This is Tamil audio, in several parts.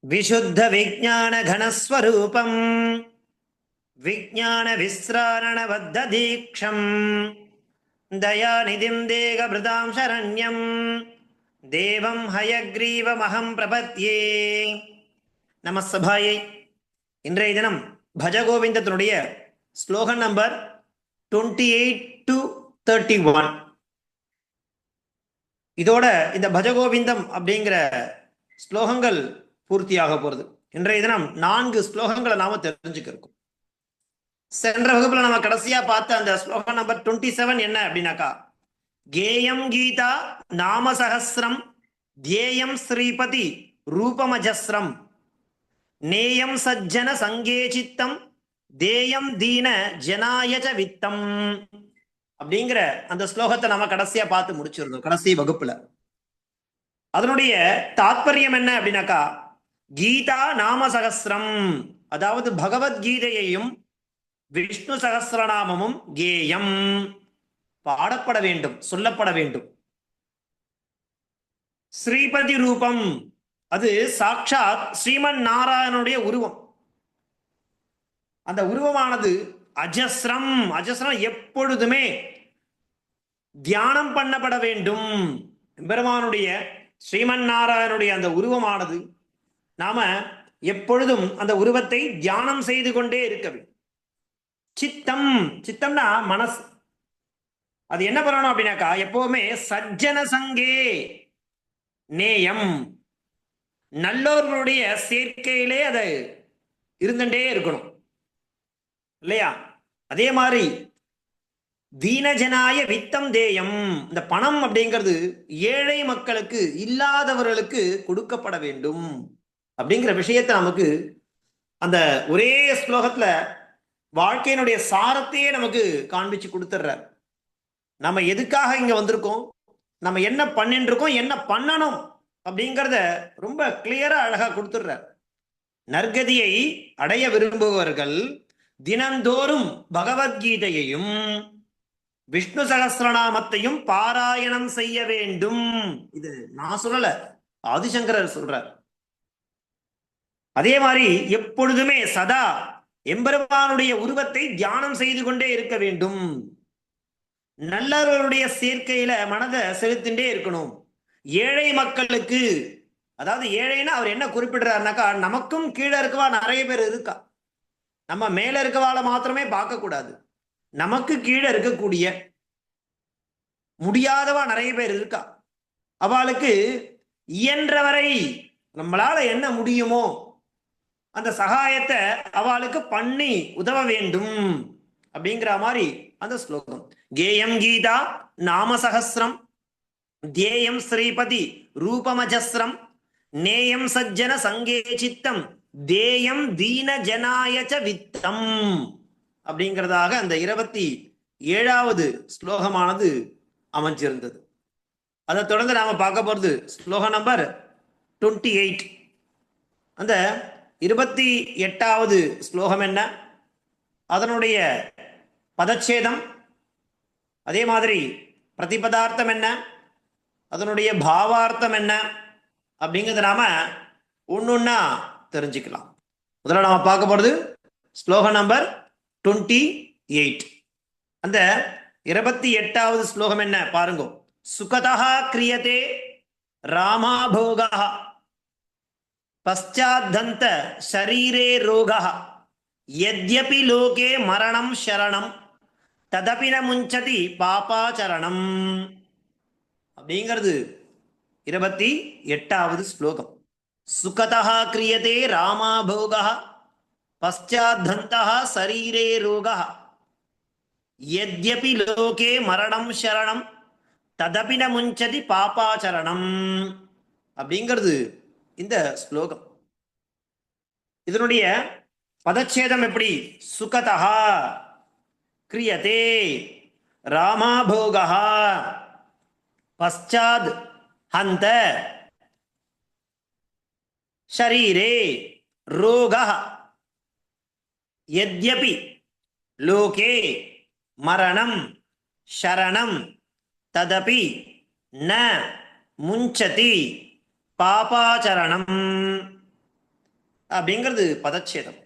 विशुद्ध विज्ञान घनस्वरूपं विज्ञान विस्रारण बद्ध दीक्षं दयानिधिं देहभृतां शरण्यं देवं हयग्रीवमहं प्रपद्ये நம சபாயை. இன்றைய தினம் பஜகோவிந்தத்தினுடைய ஸ்லோகன் நம்பர் 28 to 31. இதோட இந்த பஜகோவிந்தம் அப்படிங்கிற ஸ்லோகங்கள் பூர்த்தியாக போறது. இன்றைய தினம் 4 ஸ்லோகங்களை நாம தெரிஞ்சுக்கிறோம். சென்ற வகுப்புல நம்ம கடைசியா பார்த்த அந்த ஸ்லோகம் நம்பர் 27 என்ன அப்படின்னாக்கா, கேயம் கீதா நாமசஹஸ்ரம் தியேயம் ஸ்ரீபதி ரூபமஜஸ்ரம் நேயம் சஜ்ஜன சங்கேசித்தம் தேயம் தீன ஜனாயஜ வித்தம் அப்படிங்கிற அந்த ஸ்லோகத்தை நம்ம கடைசியா பார்த்து முடிச்சிருந்தோம் கடைசி வகுப்புல. அதனுடைய தாத்பரியம் என்ன அப்படின்னாக்கா, கீதா நாம சகஸ்ரம், அதாவது பகவத்கீதையையும் விஷ்ணு சகஸ்ரநாமமும் கேயம் பாடப்பட வேண்டும், சொல்லப்பட வேண்டும். ஸ்ரீபதி ரூபம், அது சாட்சாத் ஸ்ரீமன் நாராயணனுடைய உருவம். அந்த உருவமானது அஜஸ்ரம், அஜஸ்ரம் எப்பொழுதுமே தியானம் பண்ணப்பட வேண்டும். பெருமானுடைய ஸ்ரீமன் நாராயணனுடைய அந்த உருவமானது நாம எப்பொழுதும் அந்த உருவத்தை தியானம் செய்து கொண்டே இருக்க வேண்டும். சித்தம், சித்தம்னா மனசு. அது என்ன பண்ணணும் அப்படின்னாக்கா, எப்பவுமே சஜ்ஜன சங்கே நேயம், நல்லவர்களுடைய சேர்க்கையிலே அது இருந்துட்டே இருக்கணும் இல்லையா? அதே மாதிரி தீனஜனாய வித்தம் தேயம், இந்த பணம் அப்படிங்கிறது ஏழை மக்களுக்கு, இல்லாதவர்களுக்கு கொடுக்கப்பட வேண்டும் அப்படிங்கிற விஷயத்தை நமக்கு அந்த ஒரே ஸ்லோகத்துல வாழ்க்கையினுடைய சாரத்தையே நமக்கு காண்பிச்சு கொடுத்துட்றார். நம்ம எதுக்காக இங்க வந்திருக்கோம், நம்ம என்ன பண்ணிட்டு இருக்கோம், என்ன பண்ணணும் அப்படிங்கிறத ரொம்ப கிளியரா அழகா கொடுத்துடுறார். நற்கதியை அடைய விரும்புபவர்கள் தினந்தோறும் பகவத்கீதையையும் விஷ்ணு சகஸ்ரநாமத்தையும் பாராயணம் செய்ய வேண்டும். இது நான் சொல்லல, ஆதிசங்கரர் சொல்றார். அதே மாதிரி எப்பொழுதுமே சதா எம்பெருமானுடைய உருவத்தை தியானம் செய்து கொண்டே இருக்க வேண்டும். நல்லவர்களுடைய சேர்க்கையில மனதை செலுத்தின்றே இருக்கணும். ஏழை மக்களுக்கு, அதாவது ஏழைன்னா அவர் என்ன குறிப்பிடுறாருனாக்கா, நமக்கும் கீழே இருக்கவா நிறைய பேர் இருக்கா, நம்ம மேல இருக்கவால மாத்திரமே பார்க்க கூடாது. நமக்கு கீழே இருக்கக்கூடிய முடியாதவா நிறைய பேர் இருக்கா. அவளுக்கு இயன்றவரை நம்மளால என்ன முடியுமோ அந்த சகாயத்தை அவளுக்கு பண்ணி உதவ வேண்டும் அப்படிங்கிற மாதிரி அந்த ஸ்லோகம். கேயம் கீதா நாம சகஸ்ரம் தியேயம் ஸ்ரீபதி ரூபமஜஸ்ரம் நேயம் சஜ்ஜன சங்கேசித்தம் தேயம் தீன ஜனாயச்ச வித்தம் அப்படிங்கிறதாக அந்த 27வது ஸ்லோகமானது அமைஞ்சிருந்தது. அதை தொடர்ந்து நாம பார்க்க போறது ஸ்லோகம் நம்பர் 28. அந்த 28வது ஸ்லோகம் என்ன, அதனுடைய பதச்சேதம், அதே மாதிரி பிரதிபதார்த்தம் என்ன, அதனுடைய பாவார்த்தம் என்ன அப்படிங்கிறத நாம ஒன்னொன்னா தெரிஞ்சுக்கலாம். முதல்ல நாம பார்க்க போறது ஸ்லோகம் நம்பர் 28. அந்த 28வது ஸ்லோகம் என்ன பாருங்க. சுகதா கிரியதே ராமாபோகா பశ్చాத்தந்த ஷரீரே ரோகா யத்யபி லோகே மரணம் சரணம் ததபி ந முஞ்சதி பாபாச்சரணம் அப்படிங்கிறது 28வது ஸ்லோகம். சுகதா கிரியதே ராமாபோகா பశ్చాத்தந்த ஷரீரே ரோகா யத்யபி லோகே மரணம் சரணம் ததபி ந முஞ்சதி பாபாச்சரணம் அப்படிங்கிறது இந்த ஸ்லோகம். இதனுடைய பதச்சேதம் எப்படி, சுகதா கிரியதே ராமாபோகா பశ్చాத் ஹந்த ஷரீரே ரோகா யத்யபி லோகே மரணம் சரணம் ததபி ந முஞ்சதி பாபாச்சரணம் அப்படிங்கிறது பதச்சேதம்.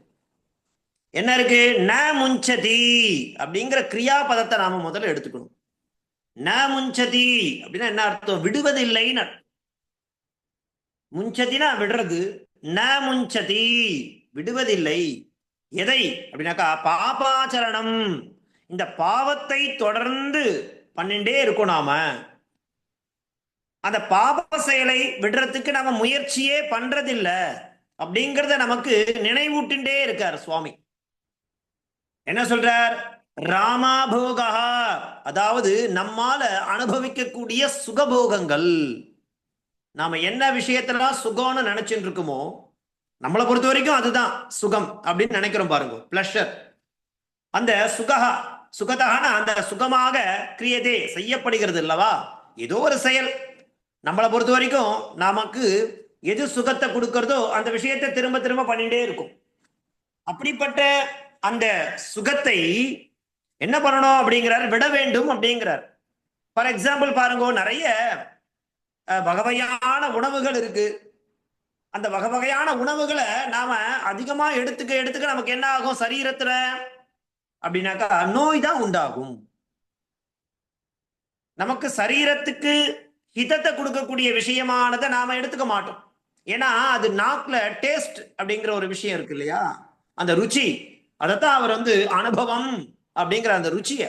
என்ன இருக்கு? ந முஞ்சதி அப்படிங்கிற கிரியா பதத்தை நாம முதல்ல எடுத்துக்கணும். ந முஞ்சதி அப்படின்னா என்ன அர்த்தம்? விடுவதில்லைன்னு. முஞ்சதினா விடுறது, ந முஞ்சதி விடுவதில்லை. எதை அப்படின்னாக்கா பாபாச்சரணம், இந்த பாவத்தை தொடர்ந்து பண்ணிட்டே இருக்கும். நாம அந்த பாப செயலை விடுறதுக்கு நாம முயற்சியே பண்றதில்ல அப்படிங்கிறத நமக்கு நினைவூட்டுண்டே இருக்கார் சுவாமி. என்ன சொல்றார்? ராமாபோகா, அதாவது நம்மால அனுபவிக்கக்கூடிய சுகபோகங்கள். நாம என்ன விஷயத்தெல்லாம் சுகம்னு நினைச்சுட்டு இருக்குமோ, நம்மளை பொறுத்த வரைக்கும் அதுதான் சுகம் அப்படின்னு நினைக்கிறோம் பாருங்க, பிளஷர். அந்த சுகஹா, சுகதகான அந்த சுகமாக கிரியதே செய்யப்படுகிறது அல்லவா, ஏதோ ஒரு செயல். நம்மளை பொறுத்த வரைக்கும் நமக்கு எது சுகத்தை கொடுக்கிறதோ அந்த விஷயத்தை திரும்ப திரும்ப பண்ணிட்டே இருக்கும். அப்படிப்பட்ட அந்த சுகத்தை என்ன பண்ணணும் அப்படிங்கிறார்? விட வேண்டும் அப்படிங்கிறார். ஃபார் எக்ஸாம்பிள் பாருங்க, நிறைய வகையான உணவுகள் இருக்கு. அந்த வகையான உணவுகளை நாம அதிகமா எடுத்துக்க எடுத்துக்க நமக்கு என்ன ஆகும் சரீரத்துல அப்படின்னாக்கா? நோய் தான் உண்டாகும். நமக்கு சரீரத்துக்கு ஹிதத்தை கொடுக்கக்கூடிய விஷயமானதை நாம எடுத்துக்க மாட்டோம். ஏன்னா அது நாக்குல டேஸ்ட் அப்படிங்கிற ஒரு விஷயம் இருக்கு இல்லையா, அந்த ருச்சி. அதைத்தான் அவர் அனுபவம் அப்படிங்கிற அந்த ருச்சிய,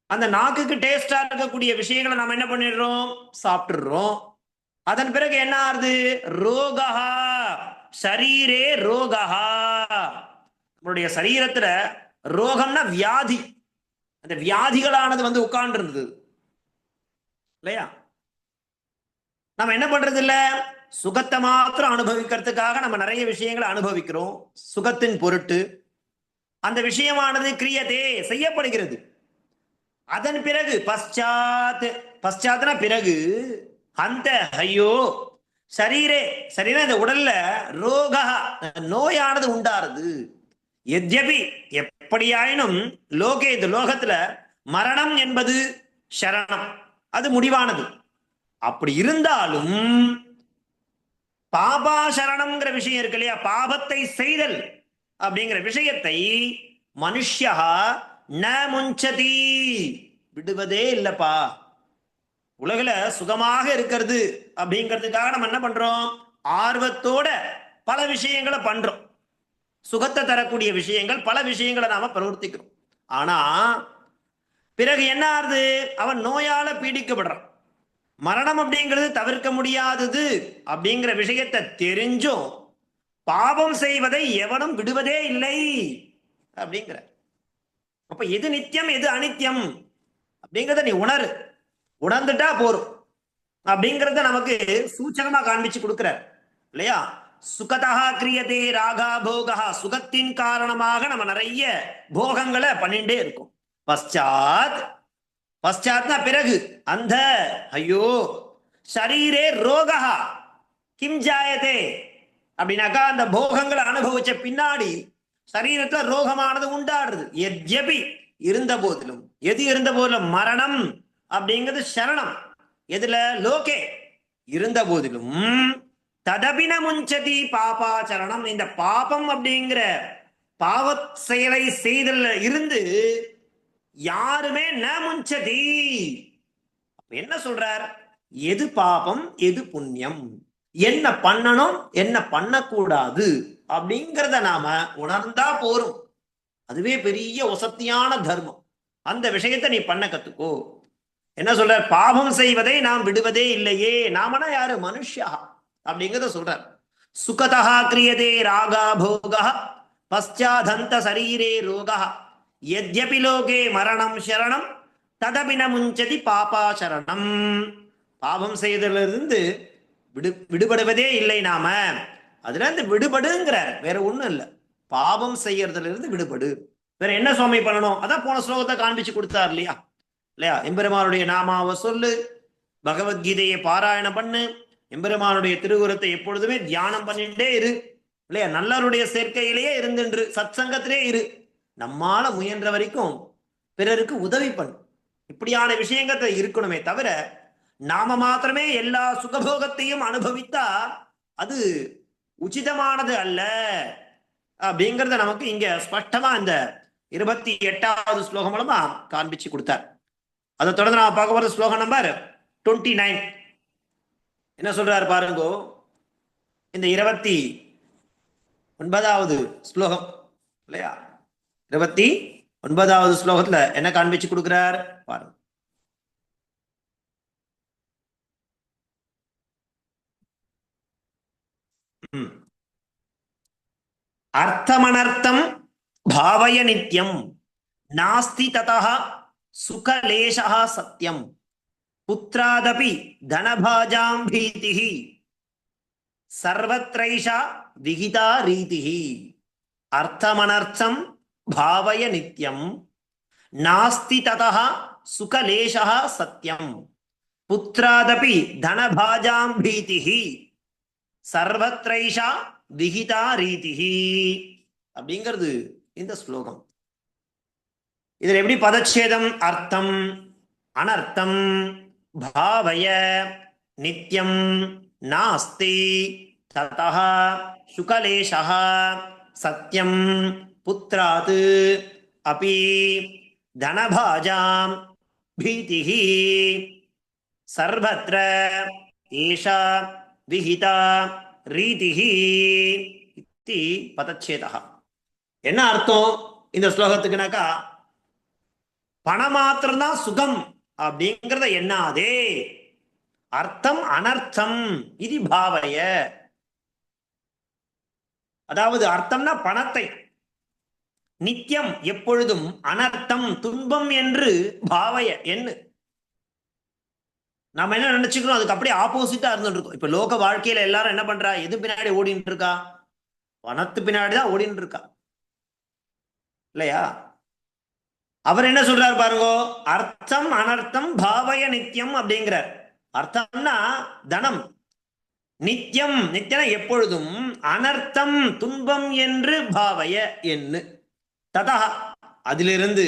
அந்த நாக்குக்கு டேஸ்டா இருக்கக்கூடிய விஷயங்களை நம்ம என்ன பண்ணிடுறோம்? சாப்பிட்டுறோம். அதன் பிறகு என்ன ஆகுது? ரோகா, சரீரே ரோகா. நம்மளுடைய சரீரத்துல ரோகம்னா வியாதி, அந்த வியாதிகளானது உட்கார்ந்து இருந்தது இல்லையா? நம்ம என்ன பண்றது இல்ல, சுகத்தை மாத்திரம் அனுபவிக்கிறதுக்காக நம்ம நிறைய விஷயங்களை அனுபவிக்கிறோம் சுகத்தின் பொருட்டு. அந்த விஷயமானது கிரியதே செய்யப்படுகிறது. அதன் பிறகு பశ్చాத், பశ్చాத்னா பிறகு, அந்த ஐயோ சரீரே, சரீரம் இந்த உடல்ல ரோகா நோயானது உண்டாருது. எத்யபி எப்படியாயினும் லோகே இந்த லோகத்துல மரணம் என்பது சரணம், அது முடிவானது. அப்படி இருந்தாலும் பாபா சரணம்ங்கிற விஷயம் இருக்கு இல்லையா, பாபத்தை செய்தல் அப்படிங்கிற விஷயத்தை மனுஷ்யா ந முஞ்சதி, விடுவதே இல்லப்பா. உலகில சுகமாக இருக்கிறது அப்படிங்கிறதுக்காக நம்ம என்ன பண்றோம்? ஆர்வத்தோட பல விஷயங்களை பண்றோம். சுகத்தை தரக்கூடிய விஷயங்கள், பல விஷயங்களை நாம பிரவர்த்திக்கிறோம். ஆனா பிறகு என்ன ஆகுது? அவன் நோயால பீடிக்கப்படுறான். மரணம் அப்படிங்கிறது தவிர்க்க முடியாதது அப்படிங்கிற விஷயத்தை தெரிஞ்சும் பாவம் செய்வதை எவனும் விடுவதே இல்லை அப்படிங்கிற. அப்ப எது நித்தியம் எது அனித்தியம் அப்படிங்கிறத நீ உணரு, உணர்ந்துட்டா போரும் அப்படிங்கிறத நமக்கு சூச்சகமா காண்பிச்சு கொடுக்கிறார் இல்லையா? சுகதா கிரியதே ராகா போகா, சுகத்தின் காரணமாக நம்ம நிறைய போகங்களை பண்ணிட்டே இருக்கும். பశ్చాத், பశ్చాத்னா பிறகு, அந்த ஐயோ சரீரே ரோகா கிம் ஜாயதே அப்படின்னாக்கா அந்த போகங்களை அனுபவிச்ச பின்னாடி சரீரத்துல ரோகமானது உண்டாடுறது. எத்யபி இருந்த போதிலும், எது இருந்த போதிலும், மரணம் அப்படிங்கிறது சரணம், எதுல? லோகே இருந்த போதிலும், ததபின முஞ்சதி பாபாச்சரணம், இந்த பாபம் அப்படிங்கிற பாவ செயலை செய்தல் இருந்து யாருமே ந முஞ்சதி. என்ன சொல்றார்? எது பாபம் எது புண்ணியம், என்ன பண்ணணும் என்ன பண்ணக்கூடாது அப்படிங்கிறத நாம உணர்ந்தா போரும். அதுவே பெரிய வசத்தியான தர்மம். அந்த விஷயத்தை நீ பண்ண கத்துக்கோ. என்ன சொல்ற? பாவம் செய்வதை நாம் விடுவதே இல்லையே. நாமனா யாரு? மனுஷா அப்படிங்கிறத சொல்றார். சுகதா கிரியதே ராகா போகா பశ్చాதந்த சரீரே ரோகா யத்யபி லோகே மரணம் சரணம் ததபின முஞ்சதி பாபாசரணம். பாவம் செய்தலிருந்து விடுபடுவதே இல்லை நாம. அதுல இருந்து விடுபடுங்கிறார், வேற ஒண்ணும் இல்லை. பாவம் செய்யறதுல இருந்து விடுபடு. வேற என்ன சுவாமி பண்ணணும்? அதான் போன ஸ்லோகத்தை காண்பிச்சு கொடுத்தார் இல்லையா? இல்லையா? எம்பெருமானுடைய நாமாவை சொல்லு, பகவத்கீதையை பாராயணம் பண்ணு, எம்பெருமானுடைய திருவுரத்தை எப்பொழுதுமே தியானம் பண்ணிட்டே இரு இல்லையா? நல்லருடைய சேர்க்கையிலேயே இருந்துன்று சத்சங்கத்திலே இரு. நம்மால முயன்ற வரைக்கும் பிறருக்கு உதவி பண்ணு. இப்படியான விஷயங்கள்ல இருக்கணுமே தவிர நாம மாத்திரமே எல்லா சுகபோகத்தையும் அனுபவித்தா அது உச்சிதமானது அல்ல அப்படிங்கறத நமக்கு இங்க ஸ்பஷ்டமா இந்த 28வது ஸ்லோகம் மூலமா காண்பிச்சு கொடுத்தார். அதை தொடர்ந்து நான் பார்க்க போறது ஸ்லோகம் நம்பர் 29. என்ன சொல்றாரு பாருங்கோ. இந்த 29வது ஸ்லோகம் இல்லையா, 29வது ஸ்லோகத்துல என்ன காண்பிச்சு கொடுக்கிறார் பாருங்க. அர்த்தமனர்த்தம் பாவய நித்யம் நாஸ்தி ததஹ சுகலேஷஹ சத்யம் புத்ராதபி தனபாஜாம் பீதிஹி சர்வத்ரைஷா விகிதா ரீதிஹி. அர்த்தமனர்த்தம் பாவய நித்யம் நாஸ்தி ததஹ சுகலேஷஹ சத்யம் புத்ராதபி தனபாஜாம் பீதிஹி சர்வத்ரைஷா விகிதா ரீதிஹி அப்படிங்கிறது இந்த ஸ்லோகம். இதுல எப்படி பதச்சேதம்? அர்த்தம் அனர்த்தம் பாவய நித்யம் நாஸ்தி ததஹ சுகலேஷஹ சத்யம் புத்ராத் அபி தனபாஜாம் பீதிஹி சர்வத்ர ஏஷா விஹிதா ரீதிஹி இத்தி பதச்சேதः. என்ன அர்த்தம் இந்த ஸ்லோகத்துக்குனாக்கா, பணம் மாத்திரம்தான் சுகம் அப்படிங்கிறத எண்ணாதே. அர்த்தம் அனர்த்தம் இது பாவய. அதாவது அர்த்தம்னா பணத்தை, நித்தியம் எப்பொழுதும், அனர்த்தம் துன்பம் என்று பாவய எண்ணு. நாம என்ன நினைச்சுக்கிறோம், அதுக்கு அப்படியே ஆப்போசிட்டா இருந்துட்டு இருக்கோம். இப்ப லோக வாழ்க்கையில எல்லாரும் என்ன பண்றா, எது பின்னாடி ஓடிட்டு இருக்கா? பணத்து பின்னாடிதான் ஓடிட்டு இருக்கா இல்லையா? அவர் என்ன சொல்றாரு பாருங்க, அர்த்தம் அனர்த்தம் பாவய நித்தியம் அப்படிங்கிறார். அர்த்தம்னா தனம், நித்தியம் நித்தியம் எப்பொழுதும், அனர்த்தம் துன்பம் என்று பாவய எண்ணு. ததா அதிலிருந்து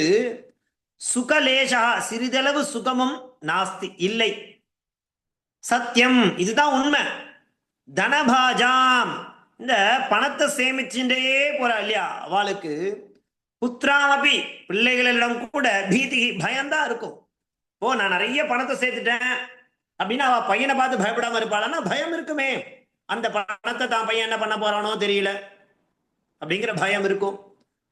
சுகலேஷா சிறிதளவு சுகமும் நாஸ்தி இல்லை, சத்தியம் இதுதான் உண்மை. தனபாஜாம் இந்த பணத்தை சேமிச்சுட்டே போறா இல்லையா, அவளுக்கு புத்திராமபி பிள்ளைகளிடம் கூட பீதிகி பயம்தான் இருக்கும். ஓ நான் நிறைய பணத்தை சேர்த்துட்டேன் அப்படின்னா அவ பையனை பார்த்து பயப்படாம இருப்பாளன்னா பயம் இருக்குமே. அந்த பணத்தை தான் பையன் என்ன பண்ண போறானோ தெரியல அப்படிங்கிற பயம் இருக்கும்.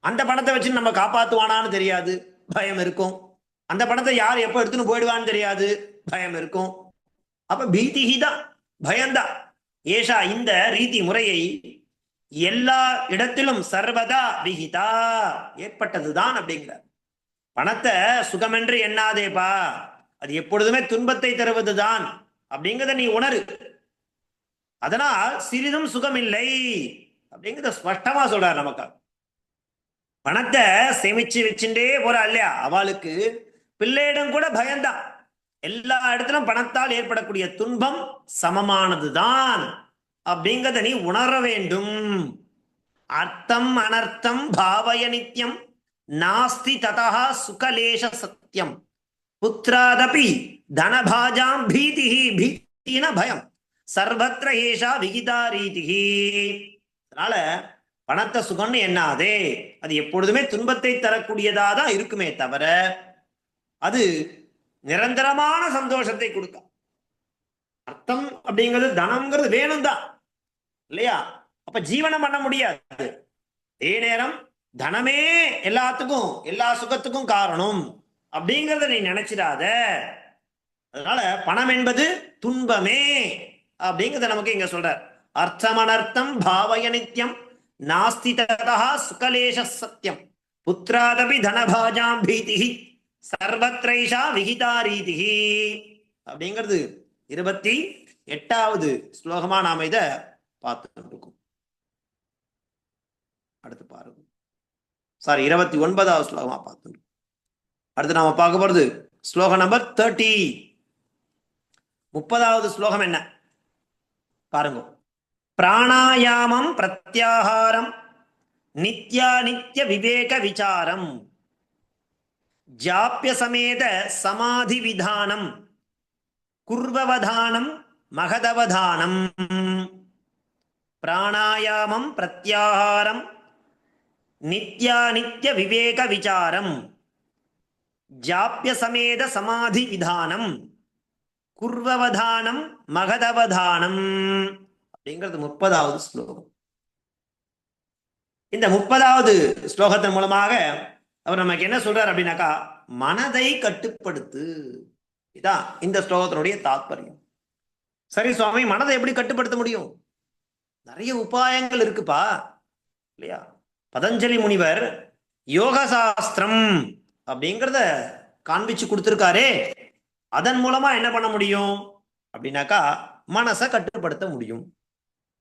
அந்த பணத்தை வச்சு நம்ம காப்பாத்துவானான்னு தெரியாது, பயம் இருக்கும். அந்த பணத்தை யார் எப்ப எடுத்துன்னு போயிடுவான்னு தெரியாது, பயம் இருக்கும். அப்ப பீதிகி தான், பயம்தான். ஏஷா இந்த ரீதி முறையை எல்லா இடத்திலும் சர்வதா விகிதா ஏற்பட்டதுதான் அப்படிங்கிறார். பணத்தை சுகமென்று எண்ணாதேப்பா, அது எப்பொழுதுமே துன்பத்தை தருவதுதான் அப்படிங்கிறத நீ உணரு. அதனால் சிறிதும் சுகம் இல்லை அப்படிங்கிறத ஸ்பஷ்டமா சொல்றார் நமக்கு. பணத்தை சேமிச்சு வச்சுட்டே போறா இல்லையா, அவளுக்கு பிள்ளையிடம் கூட பயம்தான். எல்லா இடத்திலும் பணத்தால் ஏற்படக்கூடிய துன்பம் சமமானதுதான் அப்படிங்கிறத நீ உணர வேண்டும். அர்த்தம் அனர்த்தம் பாவய நித்யம் நாஸ்தி ததஹ சுகலேஷ சத்யம் புத்ராதபி தனபாஜாம் பீதிஹி பீதின பயம் சர்வத்ர ஏஷா விகிதா ரீதிஹி. அதனால பணத்தை சுகம்னு எண்ணாதே, அது எப்பொழுதுமே துன்பத்தை தரக்கூடியதா தான் இருக்குமே தவிர அது நிரந்தரமான சந்தோஷத்தை கொடுக்க. அர்த்தம் அப்படிங்கிறது தனம்ங்கிறது வேணும் தான் இல்லையா, அப்ப ஜீவனம் பண்ண முடியாது. அதே நேரம் தனமே எல்லாத்துக்கும் எல்லா சுகத்துக்கும் காரணம் அப்படிங்கிறத நீ நினைச்சிடாத. அதனால பணம் என்பது துன்பமே அப்படிங்கிறத நமக்கு இங்க சொல்ற. அர்த்தமனர்த்தம் பாவய நித்யம் நாஸ்தி ததஹ சுகலேஷ சத்யம் புத்ராதபி தனபாஜாம் பீதிஹி சர்வத்ரைஷா விகிதா ரீதிஹி அப்படிங்கிறது 28வது ஸ்லோகமா நாம இத பார்த்து இருக்கோம். அடுத்து பாருங்க, சாரி 29வது ஸ்லோகமா பார்த்து. அடுத்து நாம பார்க்க போறது ஸ்லோகம் நம்பர் 30. 30வது ஸ்லோகம் என்ன பாருங்க. பிராணாயாமம் பிரத்யாஹாரம் நித்யாநித்ய விவேக விசாரம் ஜாப்ய சமேத சமாதி விதானம் குர்வவதானம் மகதவதானம். பிராணாயாமம் பிரத்யாகாரம் நித்யாநித்ய விவேக விசாரம் ஜாப்ய சமேத சமாதி விதானம் குர்வவதானம் மகதவதானம் அப்படிங்கிறது 30வது ஸ்லோகம். இந்த 30வது ஸ்லோகத்தின் மூலமாக அவர் நமக்கு என்ன சொல்றார் அப்படின்னாக்கா, மனதை கட்டுப்படுத்து. இதான் இந்த ஸ்லோகத்தினுடைய தாத்பரியம். சரி சுவாமி, மனதை எப்படி கட்டுப்படுத்த முடியும்? நிறைய உபாயங்கள் இருக்குப்பா, இல்லையா? பதஞ்சலி முனிவர் யோக சாஸ்திரம் அப்படிங்கிறத காண்பிச்சு கொடுத்திருக்காரே, அதன் மூலமா என்ன பண்ண முடியும் அப்படின்னாக்கா, மனசை கட்டுப்படுத்த முடியும்.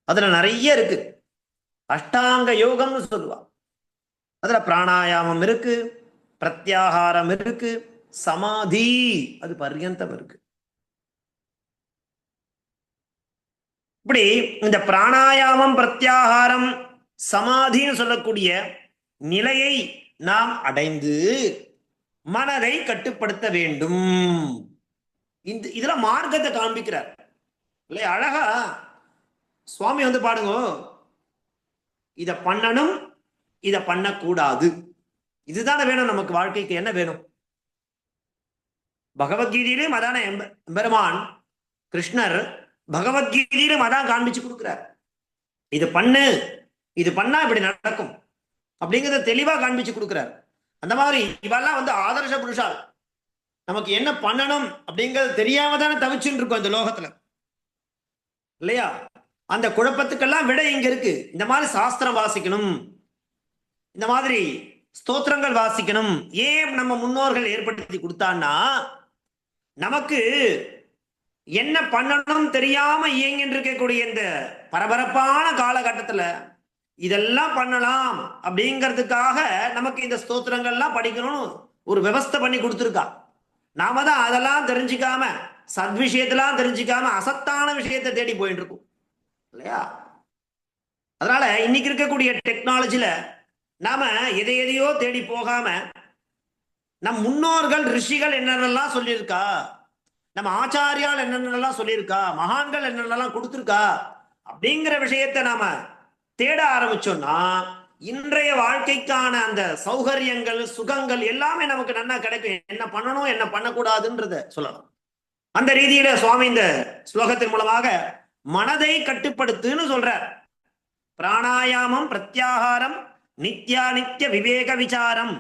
அதுல நிறைய இருக்கு. அஷ்டாங்க யோகம்னு சொல்லுவா. அதுல பிராணாயாமம் இருக்கு, பிரத்யாகாரம் இருக்கு, சமாதி அது பர்யந்தம் இருக்கு. இப்படி இந்த பிராணாயாமம் பிரத்யாகாரம் சமாதின்னு சொல்லக்கூடிய நிலையை நாம் அடைந்து மனதை கட்டுப்படுத்த வேண்டும். இதுல மார்க்கத்தை காண்பிக்கிறார் இல்லையா? அழகா சுவாமி வந்து பாடுங்க, இத பண்ணணும், இத பண்ணக்கூடாது, இதுதானே வேணும் நமக்கு. வாழ்க்கைக்கு என்ன வேணும்? பகவத்கீதையிலும் அதான பெருமான் கிருஷ்ணர் பகவத்கீதையிலும் அதான் காண்பிச்சு கொடுக்கிறார். இது பண்ணு, இது பண்ணா இப்படி நடக்கும் அப்படிங்கிறத தெளிவா காண்பிச்சு கொடுக்கிறார். அந்த மாதிரி இவெல்லாம் வந்து ஆதர்ஷ புருஷால். நமக்கு என்ன பண்ணணும் அப்படிங்கிறது தெரியாம தானே தவிச்சுட்டு இருக்கோம் இந்த லோகத்துல, இல்லையா? அந்த குழப்பத்துக்கெல்லாம் விட இங்க இருக்கு. இந்த மாதிரி சாஸ்திரம் வாசிக்கணும், இந்த மாதிரி ஸ்தோத்திரங்கள் வாசிக்கணும். ஏன் நம்ம முன்னோர்கள் ஏற்படுத்தி கொடுத்தான்னா, நமக்கு என்ன பண்ணணும் தெரியாம இயங்கிட்டு இருக்கக்கூடிய இந்த பரபரப்பான காலகட்டத்துல இதெல்லாம் பண்ணலாம் அப்படிங்கிறதுக்காக நமக்கு இந்த ஸ்தோத்திரங்கள்லாம் படிக்கணும்னு ஒரு விவஸ்தை பண்ணி கொடுத்துருக்கா. நாம தான் அதெல்லாம் தெரிஞ்சுக்காம, சத்விஷயத்தெல்லாம் தெரிஞ்சுக்காம அசத்தான விஷயத்தை தேடி போயிட்டு இருக்கோம், இல்லையா? அதனால இன்னைக்கு இருக்கக்கூடிய டெக்னாலஜில நாம எதையோ தேடி போகாம, நம் முன்னோர்கள் ரிஷிகள் என்னென்னலாம் சொல்லியிருக்கா, நம்ம ஆச்சாரியால் என்னென்னலாம் சொல்லியிருக்கா, மகான்கள் என்னென்னலாம் கொடுத்துருக்கா அப்படிங்கிற விஷயத்தை நாம தேட ஆரம்பிச்சோம்னா இன்றைய வாழ்க்கைக்கான அந்த சௌகரியங்கள் சுகங்கள் எல்லாமே நமக்கு நன்னா கிடைக்கும். என்ன பண்ணணும் என்ன பண்ணக்கூடாதுன்றத சொல்லலாம். அந்த ரீதியில சுவாமி இந்த ஸ்லோகத்தின் மூலமாக மனதை கட்டுப்படுத்துன்னு சொல்றார். பிராணாயாமம் பிரத்யாகாரம் நித்யாநித்ய விவேக விசாரம்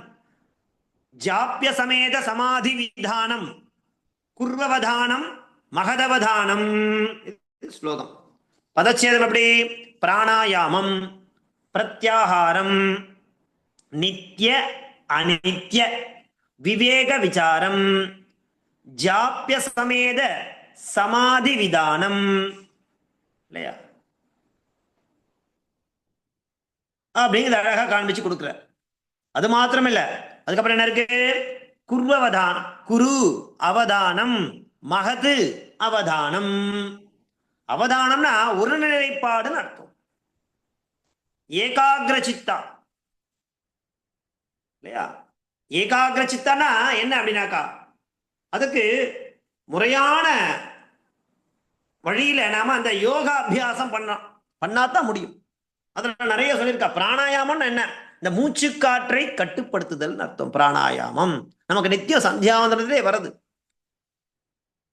ஜாப்ய சமேத சமாதி விதானம் குர்வவதானம் மகதவதானம். ஸ்லோகம் பதச்சேதம் எப்படி? பிராணாயாமம் பிரத்யாகாரம் நித்ய அநித்ய விவேக விசாரம் ஜாப்ய சமேத சமாதி விதானம், இல்லையா? அப்படிங்கிறது அழகா காண்பிச்சு கொடுக்குற. அது மாத்திரம் இல்ல, அதுக்கப்புறம் என்ன இருக்கு? குர்வவதானம், குரு அவதானம் மகது அவதானம். அவதானம்னா ஒரு நிலைப்பாடுன்னு அர்த்தம். ஏகாகிர சித்தா, இல்லையா? ஏகாகிர சித்தானா என்ன அப்படின்னாக்கா, அதுக்கு முறையான வழியில நாம அந்த யோகா அபியாசம் பண்ணாதான் முடியும். அதுல நிறைய சொல்லியிருக்கா. பிராணாயாமம் என்ன? இந்த மூச்சு காற்றை கட்டுப்படுத்துதல் அர்த்தம். பிராணாயாமம் நமக்கு நித்திய சந்தியாவந்தனத்திலே வருது.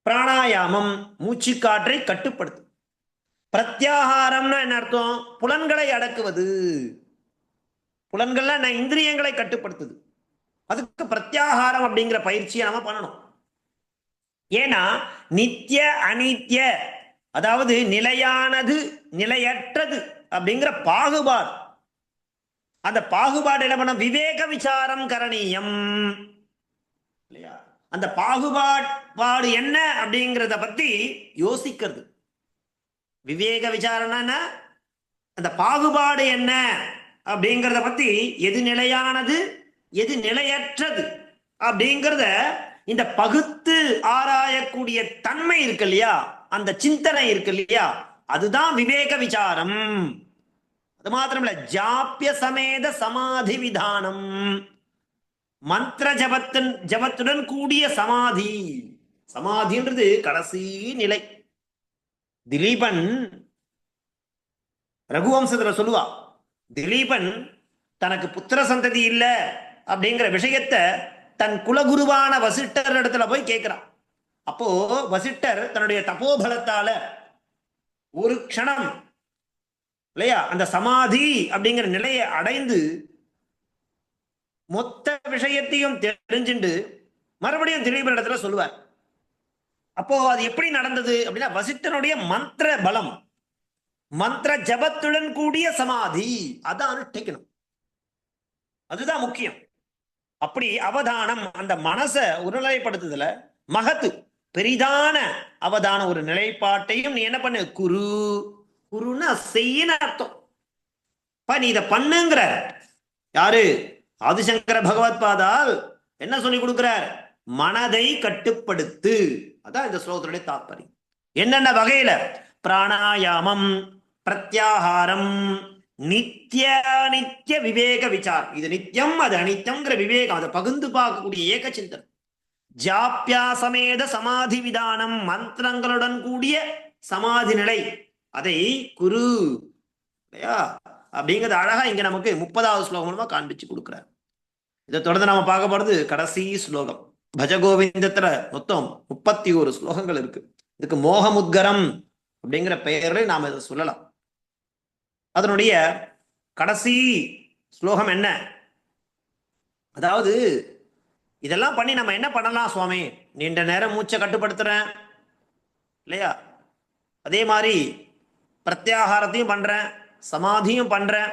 பிராணாயாமம் மூச்சு காற்றை கட்டுப்படுத்து. பிரத்யாகாரம்னா என்ன அர்த்தம்? புலன்களை அடக்குவது. புலன்கள்ல இந்திரியங்களை கட்டுப்படுத்துது. அதுக்கு பிரத்யாகாரம் அப்படிங்கிற பயிற்சியை நம்ம பண்ணணும். ஏன்னா நித்திய அனித்திய, அதாவது நிலையானது நிலையற்றது அப்படிங்கிற பாகுபாடு, அந்த பாகுபாடு என்ன பண்ண? விவேக விசாரம் கரணீயம், இல்லையா? அந்த பாகுபாடு என்ன அப்படிங்கிறத பத்தி யோசிக்கிறது. விவேக விசாரணா அந்த பாகுபாடு என்ன அப்படிங்கிறத பத்தி, எது நிலையானது எது நிலையற்றது அப்படிங்கிறத இந்த பகுத்து ஆராயக்கூடிய தன்மை இருக்கு இல்லையா, அந்த சிந்தனை இருக்கு இல்லையா, அதுதான் விவேக விசாரம். அது மாத்திரம் இல்ல, ஜாப்ய சமேத சமாதி விதானம், மந்திர ஜபத்துடன் கூடிய சமாதி. சமாதின்றது கடைசி நிலை. திலீபன் ரகுவம்சத்துல சொல்லுவா, திலீபன் தனக்கு புத்திர சந்ததி இல்ல அப்படிங்கிற விஷயத்த தன் குலகுருவான வசிஷ்டர் இடத்துல போய் கேட்கிறான். அப்போ வசிஷ்டர் தன்னுடைய தபோபலத்தால ஒரு க்ஷணம் இல்லையா அந்த சமாதி அப்படிங்கிற நிலையை அடைந்து மொத்த விஷயத்தையும் தெரிஞ்சுண்டு மறுபடியும் திலீபன் இடத்துல சொல்லுவார். அப்போ அது எப்படி நடந்தது அப்படின்னா, வசிஷ்டனுடைய மந்திர பலம், மந்திர ஜபத்துடன் கூடிய சமாதி, அதான் அனுஷ்டிக்கணும், அதுதான் முக்கியம். அப்படி அவதானம், அந்த மனசை ஒருநிலைப்படுத்துதல மகத்து பெரிதான அவதான ஒரு நிலைப்பாட்டையும் நீ என்ன பண்ணு, குரு குருன்னா செய்யன்னு அர்த்தம். நீ இதை பண்ணுங்கிற யாரு, ஆதிசங்கர பகவத் பாதால் என்ன சொல்லி கொடுக்கிறார், மனதை கட்டுப்படுத்து. அதான் இந்த ஸ்லோகத்துடைய தாத்பரியம். என்னென்ன வகையில, பிராணாயாமம், பிரத்யாகாரம், நித்திய நித்திய விவேக விசாரம், இது நித்தியம் அது அனித்தியம்ங்கிற விவேகம், அதை பகிர்ந்து பார்க்கக்கூடிய ஏக சிந்தனை, ஜாப்யாசமேத சமாதி விதானம், மந்திரங்களுடன் கூடிய சமாதி நிலை, அதை குரு அப்படிங்கிறது அழகா இங்க நமக்கு 30வது ஸ்லோகம் மூலமா காண்பிச்சு கொடுக்கிறார். இதை தொடர்ந்து நாம பார்க்க போறது கடைசி ஸ்லோகம். பஜகோவிந்தத்துல மொத்தம் 31 ஸ்லோகங்கள் இருக்கு. இதுக்கு மோகமுத்கரம் அப்படிங்கிற பெயர்ல நாம இதை சொல்லலாம். அதனுடைய கடைசி ஸ்லோகம் என்ன, அதாவது இதெல்லாம் பண்ணி நம்ம என்ன பண்ணலாம் சுவாமி, நீண்ட நேரம் மூச்சை கட்டுப்படுத்துறேன் இல்லையா, அதே மாதிரி பிரத்யாகாரத்தையும் பண்றேன், சமாதியும் பண்றேன்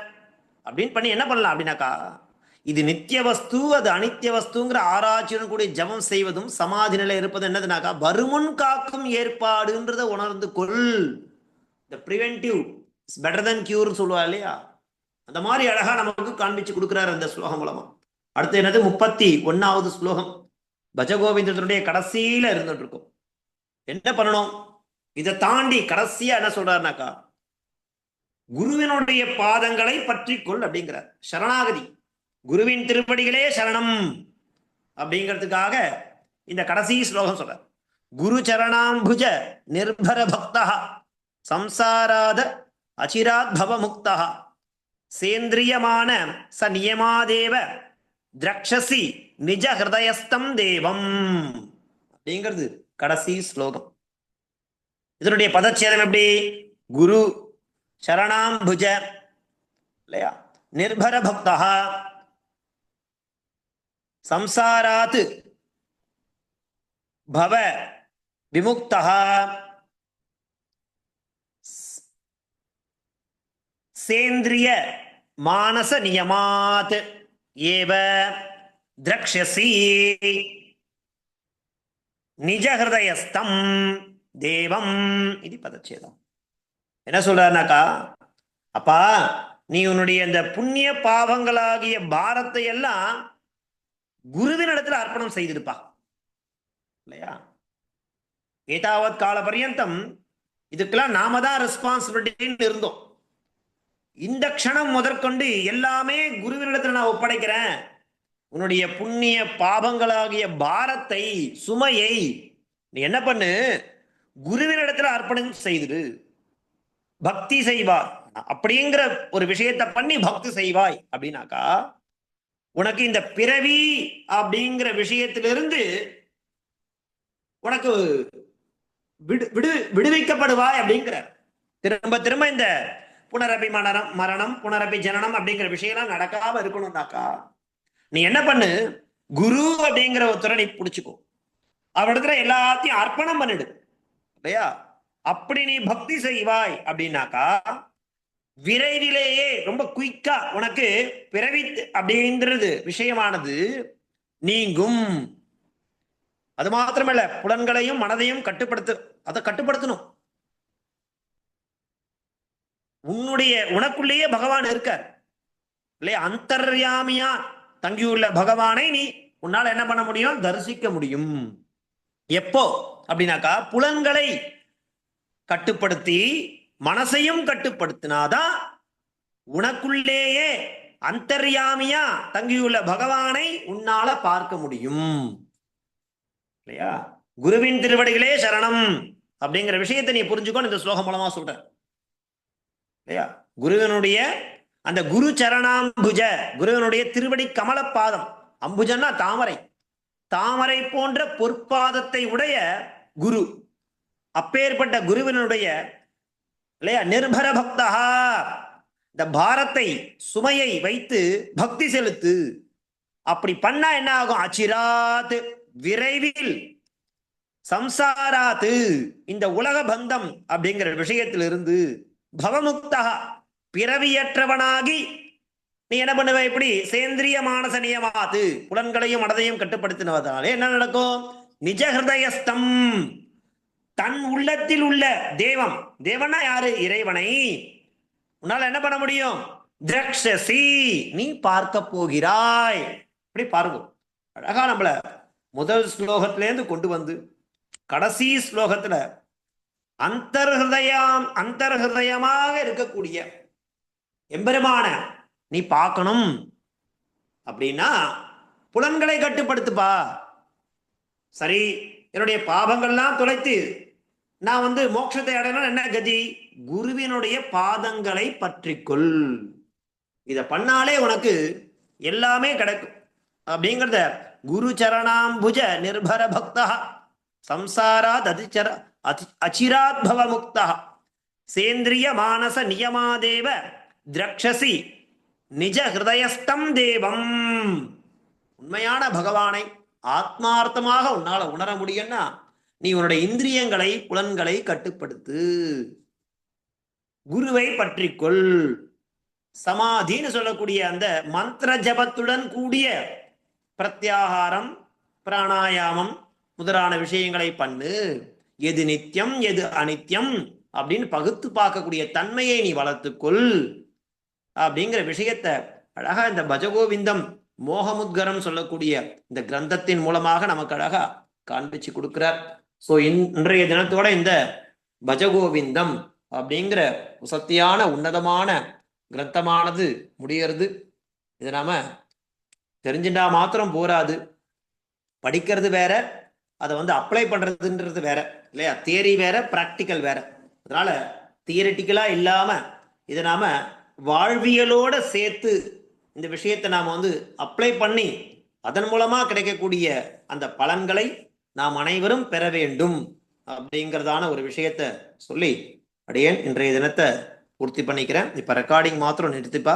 அப்படின்னு பண்ணி என்ன பண்ணலாம் அப்படின்னாக்கா, இது நித்திய வஸ்து அது அனித்திய வஸ்துங்கிற ஆராய்ச்சியுடன் கூடிய ஜபம் செய்வதும் சமாதி நிலை இருப்பது என்னதுனாக்கா, வருமுன் காக்கும் ஏற்பாடுன்றத உணர்ந்து கொள். இந்த preventive is better then cure சொல்லுவா இல்லையா, அந்த மாதிரி அழகா நமக்கு காண்பிச்சு கொடுக்கிறார் அந்த ஸ்லோகம் மூலமா. அடுத்து என்னது, 31வது ஸ்லோகம். பஜகோவிந்தனுடைய கடைசியில இருந்துட்டு இருக்கும். என்ன பண்ணணும், இதை தாண்டி கடைசியா என்ன சொல்றாருனாக்கா, குருவினுடைய பாதங்களை பற்றிக்கொள் அப்படிங்கிறார். சரணாகதி, குருவின் திருப்படிகளே சரணம் அப்படிங்கிறதுக்காக இந்த கடைசி ஸ்லோகம் சொல்ற. குரு சரணாம்புஜ நிர்பர பக்தா சம்சாராத அச்சிராத் பவ முக்தா சேந்திரியமான ச நியமாதேவ திரக்ஷசி நிஜ ஹிருதயஸ்தம் தேவம் அப்படிங்கிறது கடைசி ஸ்லோகம். இதனுடைய பதச்சேதம் எப்படி, குரு சரணாம்புஜ இல்லையா, நிர்பர பக்தா, சம்சாராத் பவ விமுக்தா, சேந்திரிய மானச நியமாத் ஏவ திரக்ஷசி நிஜ ஹிருதயஸ்தம் தேவம். இது பதச்சேதம். என்ன சொல்றாருனாக்கா, அப்பா நீ உன்னுடைய இந்த புண்ணிய பாவங்களாகிய பாரத்தை எல்லாம் குருவின் இடத்துல அர்ப்பணம் செய்திருப்பா இல்லையா. ஏதாவத் கால பர்யந்தம் இதுக்கெல்லாம் நாம தான் ரெஸ்பான்சிபிலிட்டின்னு இருந்தோம். இந்த க்ஷணம் முதற்கொண்டு எல்லாமே குருவினிடத்துல நான் ஒப்படைக்கிறேன். உன்னுடைய புண்ணிய பாவங்களாகிய பாரத்தை, சுமையை நீ என்ன பண்ணு, குருவினிடத்துல அர்ப்பணம் செய்திரு, பக்தி செய்வாய் அப்படிங்கிற ஒரு விஷயத்தை பண்ணி பக்தி செய்வாய் அப்படின்னாக்கா, உனக்கு இந்த பிறவி அப்படிங்கிற விஷயத்திலிருந்து உனக்கு விடுவிக்கப்படுவாய் அப்படிங்கிற. திரும்ப திரும்ப இந்த புனரபி மரணம் புனரபி ஜனனம் அப்படிங்கிற விஷயம் நடக்காம இருக்கணும்னாக்கா நீ என்ன பண்ணு, குரு அப்படிங்கிற ஒருத்தரை நீ பிடிச்சுக்கோ, அவரிடத்துல எல்லாத்தையும் அர்ப்பணம் பண்ணிடு இல்லையா. அப்படி நீ பக்தி செய்வாய் அப்படின்னாக்கா விரைவிலேயே ரொம்ப குயிக்கா உனக்கு பிறவி அப்படின்றது விஷயமானது நீங்கும். அது மாத்திரமல்ல, புலன்களையும் மனதையும் அதை கட்டுப்படுத்தணும். உனக்குள்ளேயே பகவான் இருக்கார் இல்லையா, அந்தர்யாமியா தங்கியுள்ள பகவானை நீ உன்னால என்ன பண்ண முடியும், தரிசிக்க முடியும். எப்போ அப்படின்னாக்கா, புலன்களை கட்டுப்படுத்தி மனசையும் கட்டுப்படுத்தினாதான் உனக்குள்ளேயே அந்தர்யாமியா தங்கியுள்ள பகவானை உன்னால பார்க்க முடியும் இல்லையா. குருவின் திருவடிகளே சரணம் அப்படிங்கிற விஷயத்தை நீ புரிஞ்சுக்கோ, இந்த ஸ்லோகம் மூலமா சொல்ற இல்லையா. குருவனுடைய அந்த குரு சரணாம்புஜ, குருவனுடைய திருவடி கமல பாதம், அம்புஜன்னா தாமரை, தாமரை போன்ற பொற்பாதத்தை உடைய குரு. அப்பேற்பட்ட குருவினுடைய இல்லையா நிர்பர பக்தா, இந்த பாரத்தை சுமையை வைத்து பக்தி செலுத்து. அப்படி பண்ணா என்ன ஆகும்? அச்சிராத், விரைவில், சம்சாராத்து, இந்த உலக பந்தம் அப்படிங்கிற விஷயத்திலிருந்து, பவமுக்தா, பிறவியற்றவனாகி நீ என்ன பண்ணுவ? இப்படி சேந்திரிய மானச நியமாத்து, புலன்களையும் மனதையும் கட்டுப்படுத்தினதாலே என்ன நடக்கும்? நிஜ ஹிருதயஸ்தம், தன் உள்ளத்தில் உள்ள தேவம், தேவனா யாரு? இறைவனை உன்னால என்ன பண்ண முடியும்? திரக்ஷசி, நீ பார்க்க போகிறாய். இப்படி பாருங்க, அழகா நம்மள முதல் ஸ்லோகத்திலேருந்து கொண்டு வந்து கடைசி ஸ்லோகத்துல அந்தர்ஹிருதயமாக இருக்கக்கூடிய எம்பெருமான நீ பார்க்கணும் அப்படின்னா புலன்களை கட்டுப்படுத்துப்பா. சரி, என்னுடைய பாபங்கள்லாம் தொலைத்து நான் மோட்சத்தை அடையணும், என்ன கதி? குருவினுடைய பாதங்களை பற்றிக்கொள். இத பண்ணாலே உனக்கு எல்லாமே கிடைக்கும் அப்படிங்கிறத குரு சரணாம்புஜ நிர்பர பக்தா சம்சாராத் அச்சிராத் பவ முக்தா சேந்திரிய மானச நியமாதேவ திரக்ஷசி நிஜ ஹிருதயஸ்தம் தேவம். உண்மையான பகவானை ஆத்மார்த்தமாக உன்னால உணர முடியும்னா நீ உன்னுடைய இந்திரியங்களை, புலன்களை கட்டுப்படுத்து, குருவை பற்றிக்கொள். சமாதின்னு சொல்லக்கூடிய அந்த மந்திர ஜபத்துடன் கூடிய பிரத்யாகாரம், பிராணாயாமம் முதலான விஷயங்களை பண்ணு. எது நித்தியம் எது அனித்தியம் அப்படின்னு பகுத்து பார்க்கக்கூடிய தன்மையை நீ வளர்த்துக்கொள் அப்படிங்கிற விஷயத்தை அழகா இந்த பஜகோவிந்தம் மோகமுத்கரம் சொல்லக்கூடிய இந்த கிரந்தத்தின் மூலமாக நமக்கு அழகா காண்பிச்சு கொடுக்கிறார். ஸோ இன்றைய தினத்தோட இந்த பஜகோவிந்தம் அப்படிங்கிற சத்தியான உன்னதமான கிரந்தமானது முடிகிறது. இதை நாம தெரிஞ்சுட்டா மாத்திரம் போராது, படிக்கிறது வேற, அதை அப்ளை பண்றதுன்றது வேற இல்லையா? தியரி வேற, பிராக்டிக்கல் வேற. அதனால தியரிட்டிக்கலா இல்லாம இதை நாம வாழ்வியலோட சேர்த்து இந்த விஷயத்தை நாம அப்ளை பண்ணி அதன் மூலமா கிடைக்கக்கூடிய அந்த பலன்களை நாம் அனைவரும் பெற வேண்டும் அப்படிங்கிறதான ஒரு விஷயத்த சொல்லி அடியேன் இன்றைய தினத்தை பூர்த்தி பண்ணிக்கிறேன். இப்ப ரெக்கார்டிங் மாத்திரம் நிறுத்திப்பா.